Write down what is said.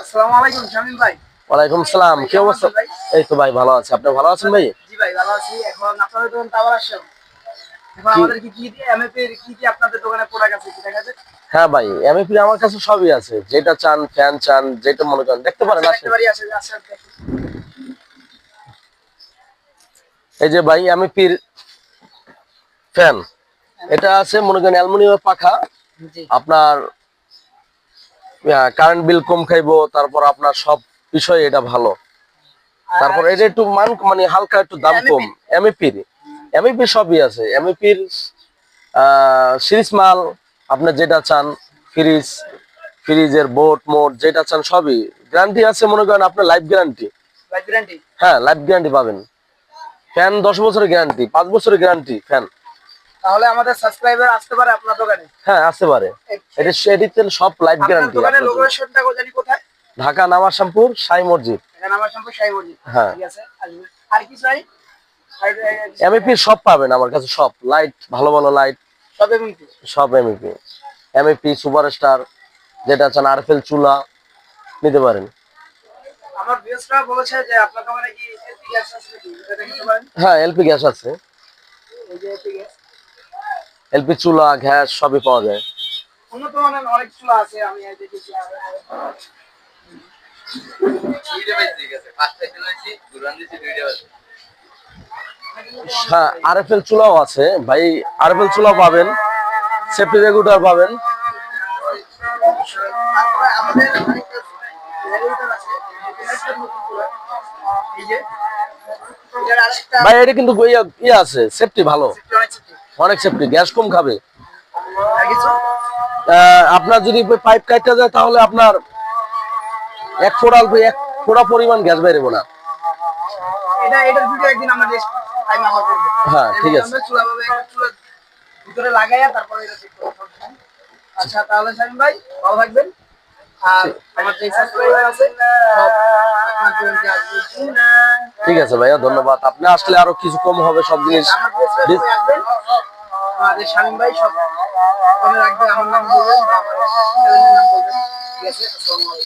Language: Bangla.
আসসালামু আলাইকুম শামীম ভাই। ওয়ালাইকুম সালাম, কি অবস্থা? ভাই? এই তো ভাই ভালো আছে, আপনি ভালো আছেন ভাই? জি ভাই ভালো আছি। এখন আপনাদের দোকান টাওয়ার আসছে। এখন কি? আমাদের কি দিয়ে এমএপি এর কি আপনাদের দোকানে প্রোডাক্ট আছে কি দেখা যায়? হ্যাঁ ভাই, এমএপি আমার কাছে সবই আছে, যেটা চান, ফ্যান চান, যেটা মনে করেন দেখতে পারেন, আচ্ছা আসেন। একেবারেই আছে আচ্ছা দেখি। এই যে ভাই এমএপির ফ্যান, এটা আছে মনে করেন অ্যালুমিনিয়ামের পাখা। জি। আপনার কারেন্ট বিল কম খাইবো, তারপর আপনার সব বিষয়ে এটা ভালো। তারপর এটা একটু মানে হালকা একটু দাম কম। এমএপির এমএপি সবই আছে, এমএপির সিরিজ মাল। আপনার যেটা চান, ফ্রিজ, ফ্রিজের বোর্ড মোট যেটা চান সবই গ্যারান্টি আছে, মনে করেন আপনার লাইফ গ্যারান্টি। Life guarantee? হ্যাঁ, লাইফ গ্যারান্টি পাবেন। ফ্যান 10 বছরের গ্যারান্টি, 5 বছরের গ্যারান্টি ফ্যান। তাহলে আমাদের সাবস্ক্রাইবার আসতে পারে আপনার দোকানে? হ্যাঁ, আসতে পারে। এটা এডিতে সব লাইফ আপনার গ্যারান্টি। দোকানের লোকেশনটা জানি কোথায়? ঢাকা নামারশামপুর সাই মসজিদ। ঢাকা নামারশামপুর সাই মসজিদ। হ্যাঁ, ঠিক আছে, আসবেন। আর কি চাই? এমএপি সব পাবেন আমার কাছে, সব লাইট, ভালো ভালো লাইট সব এমএপি? সব এমএপি। এমএপি সুপারস্টার যেটা চান, আরএফএল চুলা নিতে পারেন। আমার ভিউয়ার্সরা বলেছে যে আপনার দোকানে কি এলপি গ্যাস আছে নাকি? এটা দেখাতে পারেন? হ্যাঁ, এলপি গ্যাস আছে, এই যে এলপি গ্যাস। এলপি চুলা গ্যাস সবই পাওয়া যায়। উন্নত মানের অনেক চুলা আছে, আমি দেখেছি। হ্যাঁ, আরএফএল চুলাও আছে ভাই, আরএফএল চুলাও পাবেন, সেফটি রেগুলেটর পাবেন। তারপরে আমাদের আরেকটা রেগুলেটর আছে, রেগুলেটর নতুন চুলা। এই যে এটার আরেকটা ভাই এটা কিন্তু ইয়ে আছে, সেফটি ভালো, অনেক ছোট। অনেক সেফটি, গ্যাস কম খাবে। আর কিছু? আপনার যদি পাইপ কাটতে যায় তাহলে আপনার এক ফোঁটা পরিমাণ গ্যাস বেরোবো না। এটার ভিডিও একদিন আমরা নেক্সট টাইম আবার করব। হ্যাঁ, ঠিক আছে। আমরা চুলা ভাবে একটা চুলা ভিতরে লাগাইয়া তারপরে এটা চেক করব। আচ্ছা তাহলে শামিম ভাই ভালো থাকবেন। আর আমার যে সাবস্ক্রাইবার আছে সব আপনার দোকানে আসবে। ঠিক আছে ভাইয়া, ধন্যবাদ। আপনি আসলে আরো কিছু কম হবে সব জিনিস। আমার পেজে আসবেন। আমাদের শামিম ভাই সব মনে রাখবে, আমার নাম বলবেন, আমার চ্যানেলের নাম বলবেন। ঠিক আছে? আসসালামু আলাইকুম।